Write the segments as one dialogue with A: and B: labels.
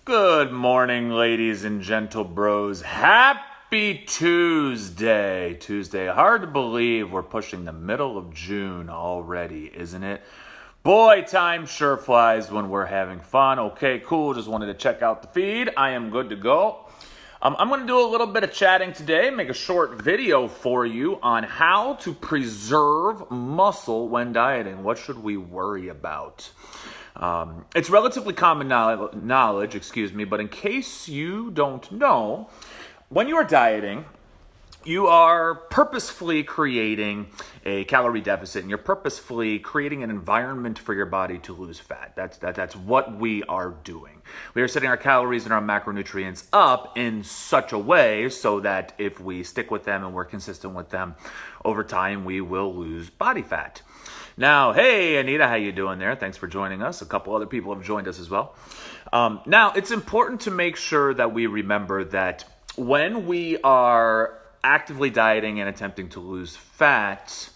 A: Good morning, ladies and gentle bros. Happy Tuesday. Hard to believe we're pushing the middle of June already, isn't it? Boy, time sure flies when we're having fun. Okay, cool. Just wanted to check out the feed. I am good to go. I'm going to do a little bit of chatting today, make a short video for you on how to preserve muscle when dieting. What should we worry about? It's relatively common knowledge, but in case you don't know, when you are dieting, you are purposefully creating a calorie deficit, and you're purposefully creating an environment for your body to lose fat. That's what we are doing. We are setting our calories and our macronutrients up in such a way so that if we stick with them and we're consistent with them, over time we will lose body fat. Now, hey, Anita, how you doing there? Thanks for joining us. A couple other people have joined us as well. Now, it's important to make sure that we remember that when we are actively dieting and attempting to lose fat,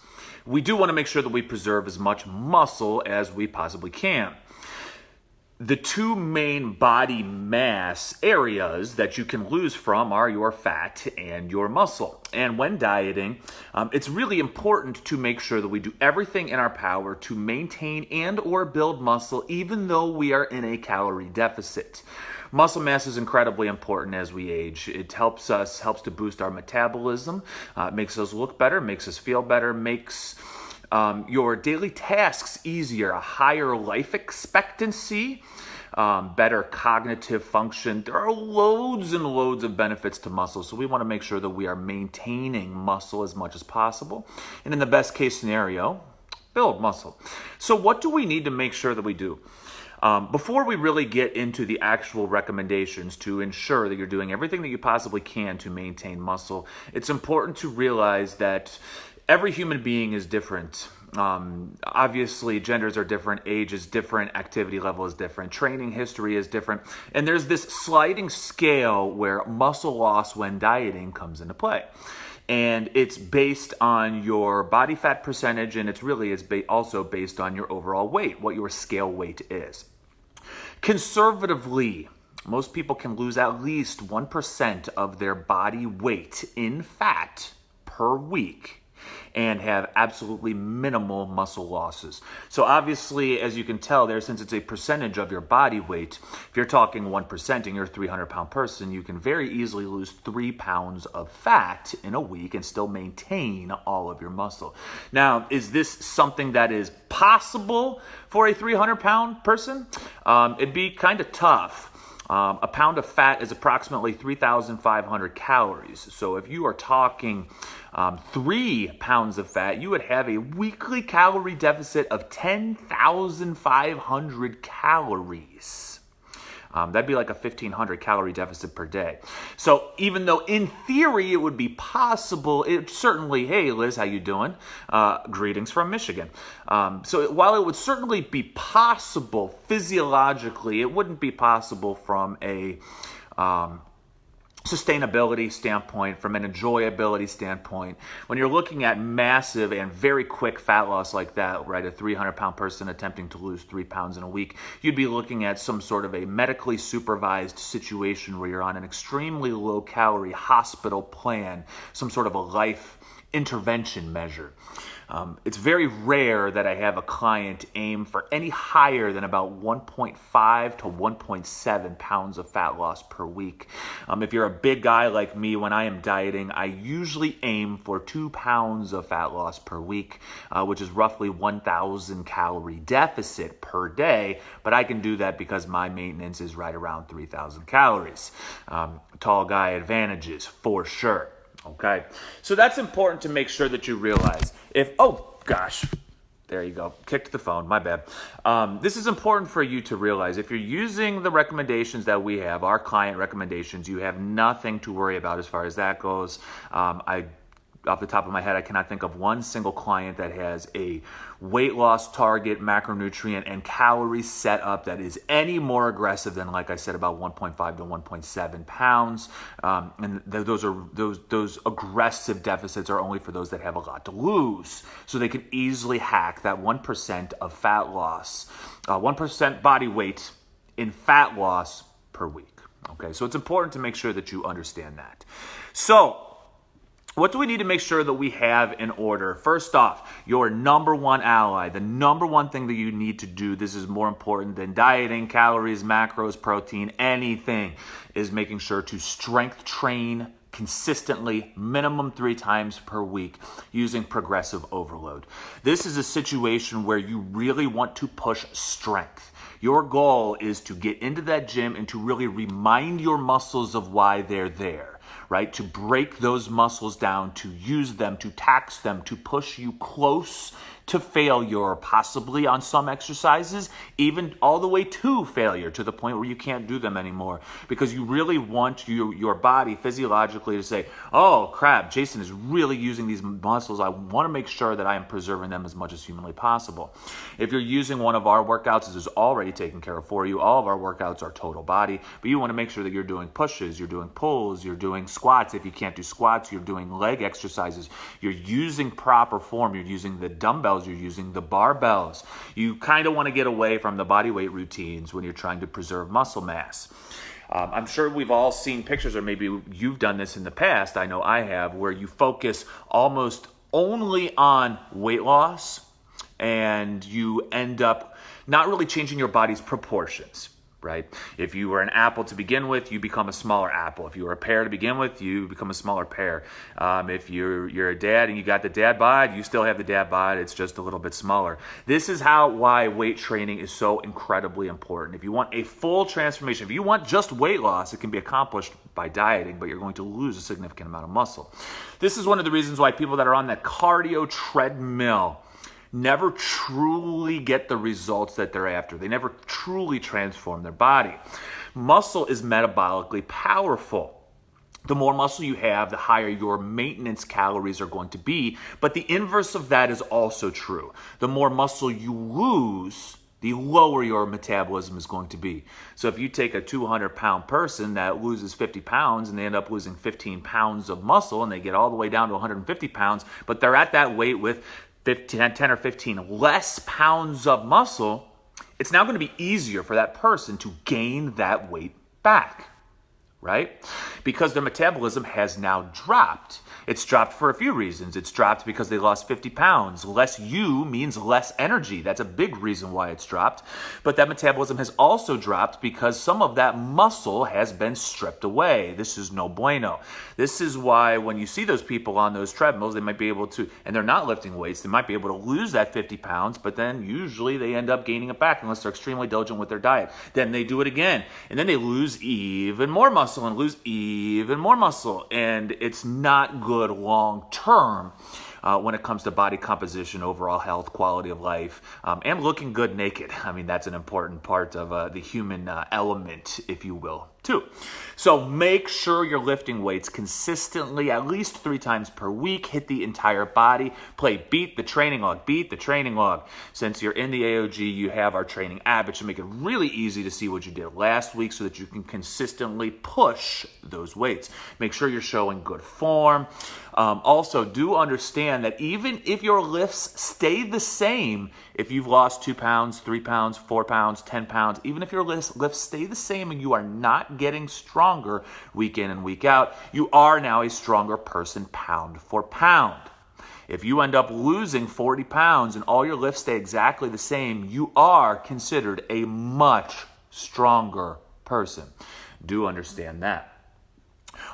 A: we do want to make sure that we preserve as much muscle as we possibly can. The two main body mass areas that you can lose from are your fat and your muscle. And when dieting, it's really important to make sure that we do everything in our power to maintain and or build muscle even though we are in a calorie deficit. Muscle mass is incredibly important as we age. It helps to boost our metabolism, makes us look better, makes us feel better, makes your daily tasks easier, a higher life expectancy, better cognitive function. There are loads and loads of benefits to muscle, so we want to make sure that we are maintaining muscle as much as possible. And in the best case scenario, build muscle. So what do we need to make sure that we do? Before we really get into the actual recommendations to ensure that you're doing everything that you possibly can to maintain muscle, it's important to realize that every human being is different. Obviously, genders are different, age is different, activity level is different, training history is different, and there's this sliding scale where muscle loss when dieting comes into play. And it's based on your body fat percentage, and it's also based on your overall weight, what your scale weight is. Conservatively, most people can lose at least 1% of their body weight in fat per week and have absolutely minimal muscle losses. So obviously, as you can tell there, since it's a percentage of your body weight, if you're talking 1% and you're a 300-pound person, you can very easily lose 3 pounds of fat in a week and still maintain all of your muscle. Now, is this something that is possible for a 300-pound person? It'd be kind of tough. A pound of fat is approximately 3,500 calories. So if you are talking 3 pounds of fat, you would have a weekly calorie deficit of 10,500 calories. That'd be like a 1,500 calorie deficit per day. So even though in theory it would be possible, it certainly, hey Liz, how you doing? Greetings from Michigan. So while it would certainly be possible physiologically, it wouldn't be possible from a sustainability standpoint, from an enjoyability standpoint. When you're looking at massive and very quick fat loss like that, right, a 300-pound person attempting to lose 3 pounds in a week, you'd be looking at some sort of a medically supervised situation where you're on an extremely low-calorie hospital plan, some sort of a life intervention measure. It's very rare that I have a client aim for any higher than about 1.5 to 1.7 pounds of fat loss per week. If you're a big guy like me, when I am dieting, I usually aim for 2 pounds of fat loss per week, which is roughly 1,000 calorie deficit per day, but I can do that because my maintenance is right around 3,000 calories. Tall guy advantages, for sure. Okay, so that's important to make sure that you realize. There you go. Kicked the phone. My bad. This is important for you to realize. If you're using the recommendations that we have, our client recommendations, you have nothing to worry about as far as that goes. Off the top of my head, I cannot think of one single client that has a weight loss target, macronutrient, and calorie setup that is any more aggressive than, like I said, about 1.5 to 1.7 pounds. And those aggressive deficits are only for those that have a lot to lose. So they can easily hack that 1% of fat loss, 1% body weight in fat loss per week. Okay, so it's important to make sure that you understand that. So, what do we need to make sure that we have in order? First off, your number one ally, the number one thing that you need to do, this is more important than dieting, calories, macros, protein, anything, is making sure to strength train consistently, minimum 3 times per week, using progressive overload. This is a situation where you really want to push strength. Your goal is to get into that gym and to really remind your muscles of why they're there, right? To break those muscles down, to use them, to tax them, to push you close to failure, possibly on some exercises, even all the way to failure, to the point where you can't do them anymore, because you really want your body physiologically to say, oh crap, Jason is really using these muscles. I want to make sure that I am preserving them as much as humanly possible. If you're using one of our workouts, this is already taken care of for you. All of our workouts are total body, but you want to make sure that you're doing pushes, you're doing pulls, you're doing squats. If you can't do squats, you're doing leg exercises. You're using proper form. You're using the dumbbells. You're using the barbells. You kind of want to get away from the body weight routines when you're trying to preserve muscle mass. I'm sure we've all seen pictures, or maybe you've done this in the past, I know I have, where you focus almost only on weight loss and you end up not really changing your body's proportions. Right? If you were an apple to begin with, you become a smaller apple. If you were a pear to begin with, you become a smaller pear. If you're a dad and you got the dad bod, you still have the dad bod. It's just a little bit smaller. This is why weight training is so incredibly important. If you want a full transformation, if you want just weight loss, it can be accomplished by dieting, but you're going to lose a significant amount of muscle. This is one of the reasons why people that are on that cardio treadmill never truly get the results that they're after. They never truly transform their body. Muscle is metabolically powerful. The more muscle you have, the higher your maintenance calories are going to be. But the inverse of that is also true. The more muscle you lose, the lower your metabolism is going to be. So if you take a 200-pound person that loses 50 pounds and they end up losing 15 pounds of muscle and they get all the way down to 150 pounds, but they're at that weight with 10 or 15 less pounds of muscle, it's now going to be easier for that person to gain that weight back, right? Because their metabolism has now dropped. It's dropped for a few reasons. It's dropped because they lost 50 pounds. Less U means less energy. That's a big reason why it's dropped. But that metabolism has also dropped because some of that muscle has been stripped away. This is no bueno. This is why when you see those people on those treadmills, they might be able to, and they're not lifting weights, they might be able to lose that 50 pounds, but then usually they end up gaining it back unless they're extremely diligent with their diet. Then they do it again, and then they lose even more muscle and lose even more muscle, and it's not good long term when it comes to body composition, overall health, quality of life, and looking good naked. I mean, that's an important part of the human element, if you will, too. So make sure you're lifting weights consistently, at least 3 times per week. Hit the entire body. Play Beat the Training Log. Beat the Training Log. Since you're in the AOG, you have our training app. It should make it really easy to see what you did last week so that you can consistently push those weights. Make sure you're showing good form. Also, do understand that even if your lifts stay the same, if you've lost 2 pounds, 3 pounds, 4 pounds, 10 pounds, even if your lifts stay the same and you are not getting stronger week in and week out, you are now a stronger person pound for pound. If you end up losing 40 pounds and all your lifts stay exactly the same, you are considered a much stronger person. Do understand that.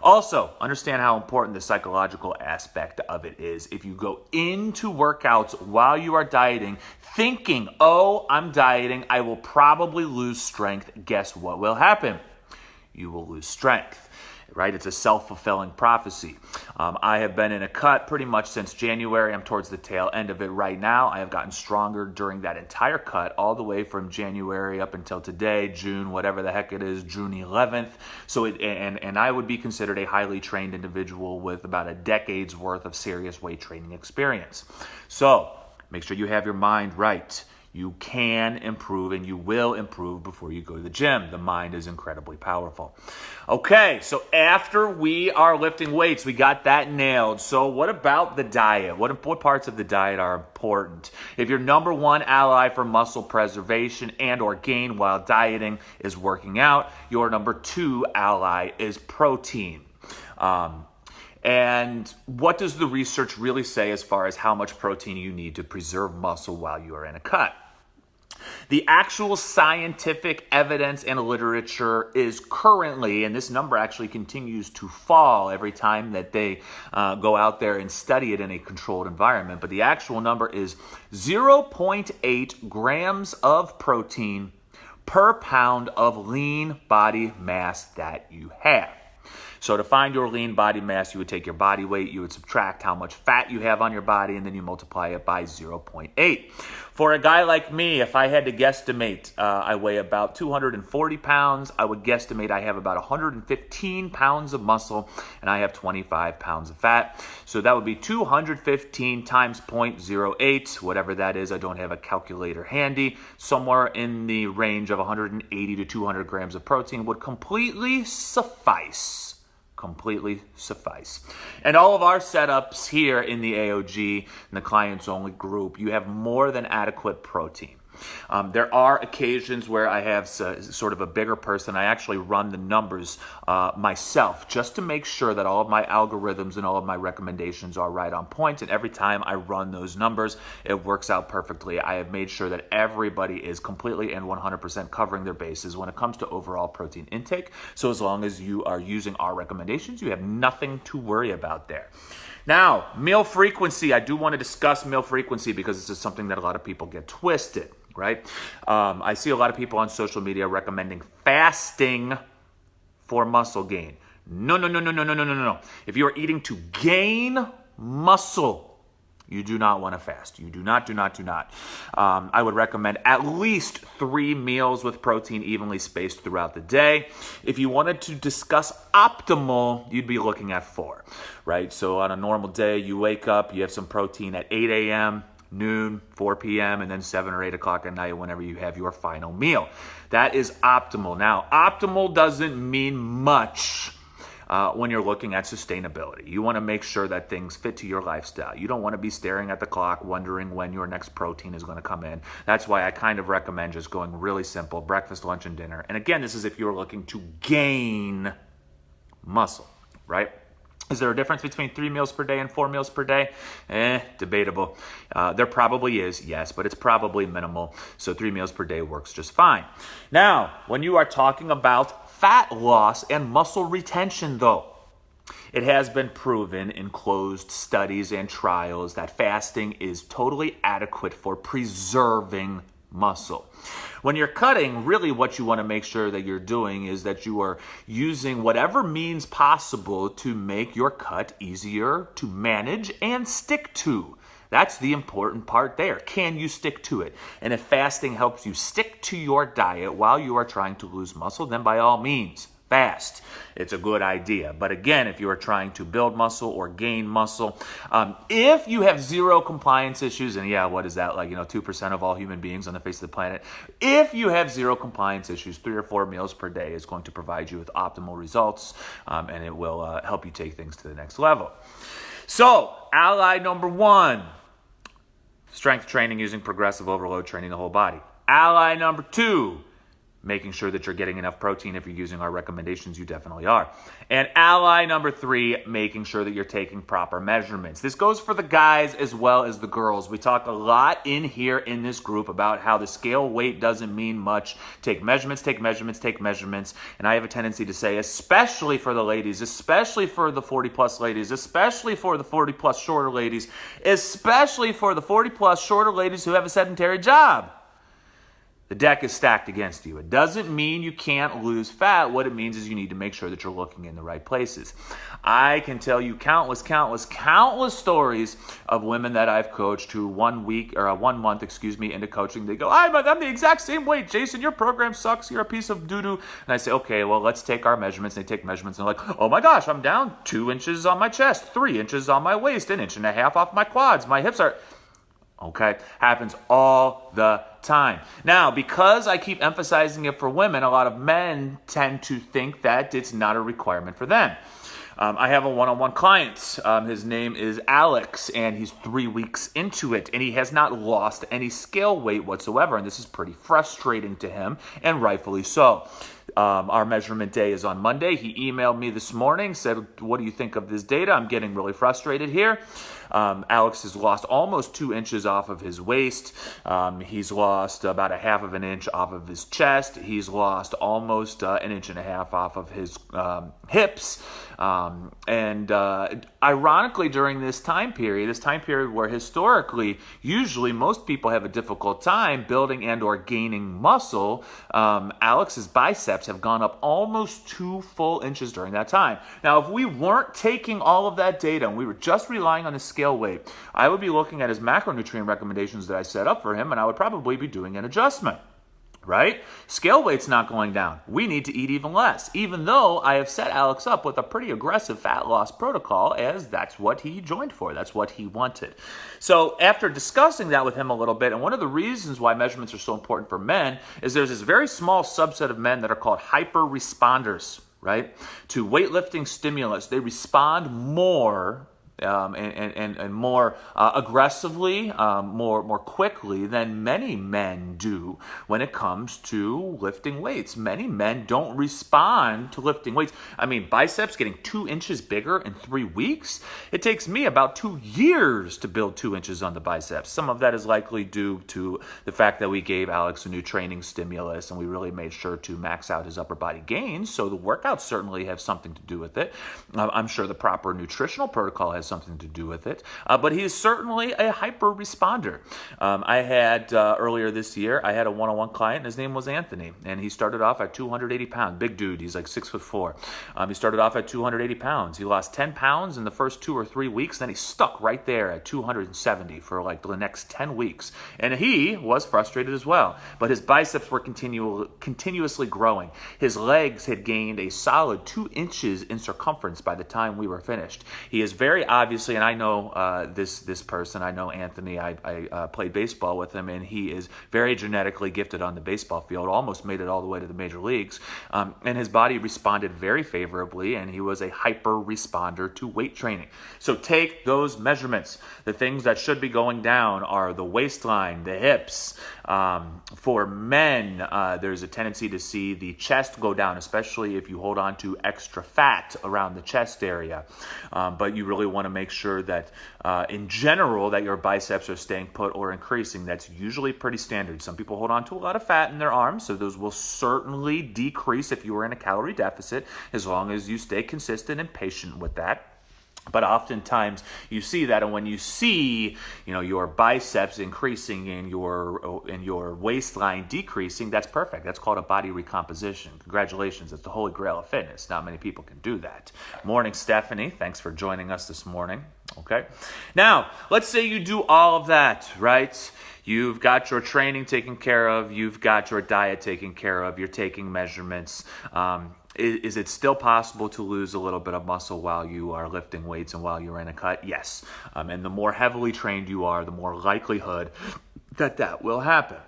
A: Also, understand how important the psychological aspect of it is. If you go into workouts while you are dieting, thinking, oh, I'm dieting, I will probably lose strength, guess what will happen? You will lose strength. Right? It's a self-fulfilling prophecy. I have been in a cut pretty much since January. I'm towards the tail end of it right now. I have gotten stronger during that entire cut, all the way from January up until today, June, whatever the heck it is, June 11th. So and I would be considered a highly trained individual with about a decade's worth of serious weight training experience. So make sure you have your mind right. You can improve and you will improve before you go to the gym. The mind is incredibly powerful. Okay, so after we are lifting weights, we got that nailed. So what about the diet? What parts of the diet are important? If your number one ally for muscle preservation and or gain while dieting is working out, your number two ally is protein. And what does the research really say as far as how much protein you need to preserve muscle while you are in a cut? The actual scientific evidence and literature is currently, and this number actually continues to fall every time that they go out there and study it in a controlled environment, but the actual number is 0.8 grams of protein per pound of lean body mass that you have. So to find your lean body mass, you would take your body weight, you would subtract how much fat you have on your body, and then you multiply it by 0.8. For a guy like me, if I had to guesstimate, I weigh about 240 pounds. I would guesstimate I have about 115 pounds of muscle, and I have 25 pounds of fat. So that would be 215 times 0.08, whatever that is. I don't have a calculator handy. Somewhere in the range of 180 to 200 grams of protein would completely suffice. And all of our setups here in the AOG, in the clients only group, you have more than adequate protein. There are occasions where I have sort of a bigger person. I actually run the numbers myself just to make sure that all of my algorithms and all of my recommendations are right on point. And every time I run those numbers, it works out perfectly. I have made sure that everybody is completely and 100% covering their bases when it comes to overall protein intake. So as long as you are using our recommendations, you have nothing to worry about there. Now, meal frequency. I do want to discuss meal frequency because this is something that a lot of people get twisted, right? I see a lot of people on social media recommending fasting for muscle gain. No. If you are eating to gain muscle, you do not want to fast. You do not. I would recommend at least 3 meals with protein evenly spaced throughout the day. If you wanted to discuss optimal, you'd be looking at 4, right? So on a normal day, you wake up, you have some protein at 8 a.m., noon, 4 p.m., and then 7 or 8 o'clock at night whenever you have your final meal. That is optimal. Now, optimal doesn't mean much when you're looking at sustainability. You want to make sure that things fit to your lifestyle. You don't want to be staring at the clock wondering when your next protein is going to come in. That's why I kind of recommend just going really simple, breakfast, lunch, and dinner. And again, this is if you're looking to gain muscle, right? Is there a difference between 3 meals per day and 4 meals per day? Debatable. There probably is, yes, but it's probably minimal. So 3 meals per day works just fine. Now, when you are talking about fat loss and muscle retention, though, it has been proven in closed studies and trials that fasting is totally adequate for preserving muscle. When you're cutting, really what you want to make sure that you're doing is that you are using whatever means possible to make your cut easier to manage and stick to. That's the important part there. Can you stick to it? And if fasting helps you stick to your diet while you are trying to lose muscle, then by all means, fast. It's a good idea. But again, if you are trying to build muscle or gain muscle, if you have zero compliance issues, and yeah, what is that, like, 2% of all human beings on the face of the planet? If you have zero compliance issues, 3 or 4 meals per day is going to provide you with optimal results, and it will help you take things to the next level. So, ally number 1, strength training using progressive overload, training the whole body. Ally number 2, making sure that you're getting enough protein. If you're using our recommendations, you definitely are. And ally number 3, making sure that you're taking proper measurements. This goes for the guys as well as the girls. We talk a lot in here in this group about how the scale weight doesn't mean much. Take measurements. And I have a tendency to say, especially for the ladies, especially for the 40-plus ladies, especially for the 40-plus shorter ladies, especially for the 40-plus shorter ladies who have a sedentary job. The deck is stacked against you. It doesn't mean you can't lose fat. What it means is you need to make sure that you're looking in the right places. I can tell you countless stories of women that I've coached who 1 month into coaching, they go, I'm the exact same weight. Jason, your program sucks. You're a piece of doo-doo. And I say, okay, well, let's take our measurements. They take measurements and they're like, oh my gosh, I'm down 2 inches on my chest, 3 inches on my waist, 1.5 inches off my quads. My hips are... Okay? Happens all the time. Now, because I keep emphasizing it for women, a lot of men tend to think that it's not a requirement for them. I have a one-on-one client. His name is Alex, and he's 3 weeks into it, and he has not lost any scale weight whatsoever, and this is pretty frustrating to him, and rightfully so. Our measurement day is on Monday. He emailed me this morning, said, what do you think of this data? I'm getting really frustrated here. Alex has lost almost 2 inches off of his waist. He's lost about 1/2 inch off of his chest. He's lost almost 1.5 inches off of his hips. Ironically, during this time period where historically, usually most people have a difficult time building and or gaining muscle, Alex's biceps have gone up almost 2 full inches during that time. Now, if we weren't taking all of that data and we were just relying on the scale weight, I would be looking at his macronutrient recommendations that I set up for him, and I would probably be doing an adjustment. Right? Scale weight's not going down. We need to eat even less, even though I have set Alex up with a pretty aggressive fat loss protocol, as that's what he joined for. That's what he wanted. So after discussing that with him a little bit, and one of the reasons why measurements are so important for men is there's this very small subset of men that are called hyper responders, right? To weightlifting stimulus. They respond more and more aggressively, more quickly than many men do when it comes to lifting weights. Many men don't respond to lifting weights. I mean, biceps getting 2 inches bigger in 3 weeks? It takes me about 2 years to build 2 inches on the biceps. Some of that is likely due to the fact that we gave Alex a new training stimulus and we really made sure to max out his upper body gains. So the workouts certainly have something to do with it. I'm sure the proper nutritional protocol has something to do with it, but he is certainly a hyper responder. I had earlier this year, I had a one-on-one client, and his name was Anthony, and he started off at 280 pounds, big dude. He's like 6'4". He started off at 280 pounds. He lost 10 pounds in the first 2 or 3 weeks. Then he stuck right there at 270 for like the next 10 weeks, and he was frustrated as well. But his biceps were continuously growing. His legs had gained a solid 2 inches in circumference by the time we were finished. He is very obviously, and I know this person. I know Anthony. I played baseball with him, and he is very genetically gifted on the baseball field. Almost made it all the way to the major leagues, and his body responded very favorably, and he was a hyper responder to weight training. So take those measurements. The things that should be going down are the waistline, the hips. For men, there's a tendency to see the chest go down, especially if you hold on to extra fat around the chest area. But you really want to make sure that in general that your biceps are staying put or increasing. That's usually pretty standard. Some people hold on to a lot of fat in their arms, so those will certainly decrease if you are in a calorie deficit, as long as you stay consistent and patient with that. But oftentimes you see that, and when you see, your biceps increasing and your waistline decreasing, that's perfect. That's called a body recomposition. Congratulations, it's the holy grail of fitness. Not many people can do that. Morning, Stephanie. Thanks for joining us this morning. Okay. Now, let's say you do all of that, right? You've got your training taken care of. You've got your diet taken care of. You're taking measurements. Is it still possible to lose a little bit of muscle while you are lifting weights and while you're in a cut? Yes. And the more heavily trained you are, the more likelihood that will happen.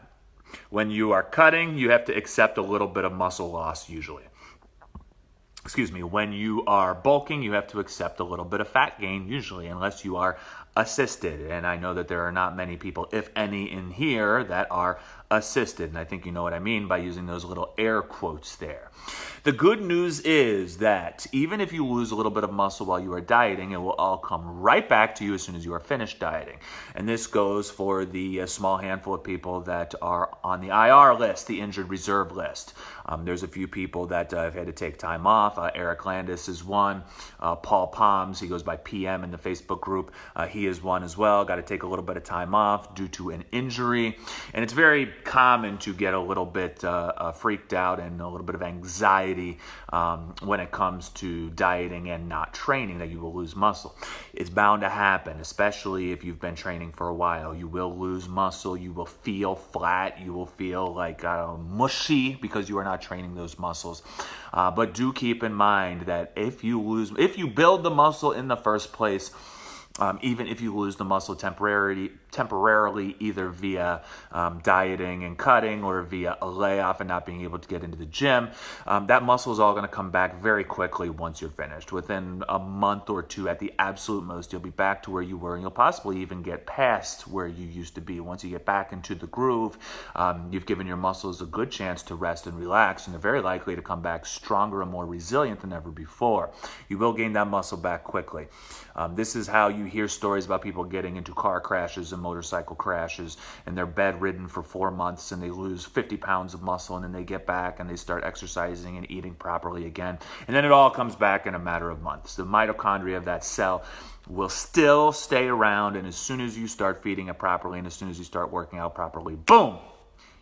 A: When you are cutting, you have to accept a little bit of muscle loss usually. When you are bulking, you have to accept a little bit of fat gain usually, unless you are assisted. And I know that there are not many people, if any, in here that are assisted. And I think you know what I mean by using those little air quotes there. The good news is that even if you lose a little bit of muscle while you are dieting, it will all come right back to you as soon as you are finished dieting. And this goes for the small handful of people that are on the IR list, the injured reserve list. There's a few people that have had to take time off. Eric Landis is one. Paul Palms, he goes by PM in the Facebook group. He is one as well. Got to take a little bit of time off due to an injury. And it's very common to get a little bit freaked out and a little bit of anxiety when it comes to dieting and not training, that you will lose muscle. It's bound to happen, especially if you've been training for a while. You will lose muscle. You will feel flat. You will feel like mushy because you are not training those muscles. But do keep in mind that if you build the muscle in the first place, even if you lose the muscle temporarily either via dieting and cutting or via a layoff and not being able to get into the gym, that muscle is all going to come back very quickly once you're finished. Within a month or two at the absolute most, you'll be back to where you were, and you'll possibly even get past where you used to be. Once you get back into the groove, you've given your muscles a good chance to rest and relax, and they're very likely to come back stronger and more resilient than ever before. You will gain that muscle back quickly. This is how you hear stories about people getting into car crashes and motorcycle crashes, and they're bedridden for 4 months and they lose 50 pounds of muscle, and then they get back and they start exercising and eating properly again, and then it all comes back in a matter of months. The mitochondria of that cell will still stay around, and as soon as you start feeding it properly and as soon as you start working out properly, boom,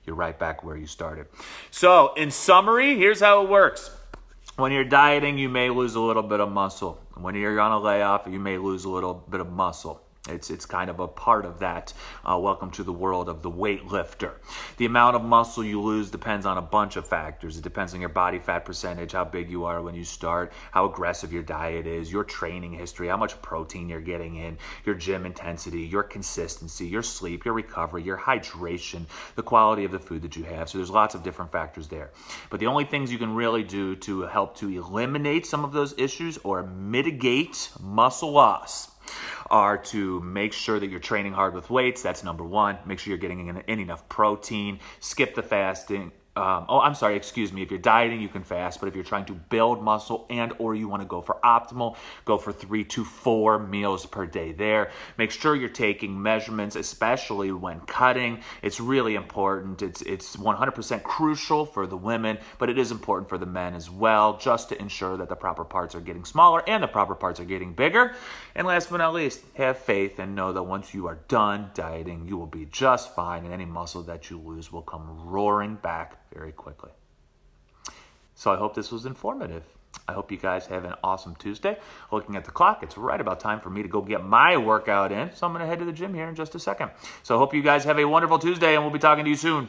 A: you're right back where you started. So in summary, here's how it works. When you're dieting, you may lose a little bit of muscle. When you're on a layoff, you may lose a little bit of muscle. It's kind of a part of that. Welcome to the world of the weightlifter. The amount of muscle you lose depends on a bunch of factors. It depends on your body fat percentage, how big you are when you start, how aggressive your diet is, your training history, how much protein you're getting in, your gym intensity, your consistency, your sleep, your recovery, your hydration, the quality of the food that you have. So there's lots of different factors there. But the only things you can really do to help to eliminate some of those issues or mitigate muscle loss are to make sure that you're training hard with weights. That's number one. Make sure you're getting in enough protein. Skip the fasting. If you're dieting, you can fast, but if you're trying to build muscle and or you want to go for optimal, go for 3 to 4 meals per day there. Make sure you're taking measurements, especially when cutting. It's really important. It's 100% crucial for the women, but it is important for the men as well, just to ensure that the proper parts are getting smaller and the proper parts are getting bigger. And last but not least, have faith and know that once you are done dieting, you will be just fine, and any muscle that you lose will come roaring back very quickly. So I hope this was informative. I hope you guys have an awesome Tuesday. Looking at the clock, it's right about time for me to go get my workout in. So I'm going to head to the gym here in just a second. So I hope you guys have a wonderful Tuesday, and we'll be talking to you soon.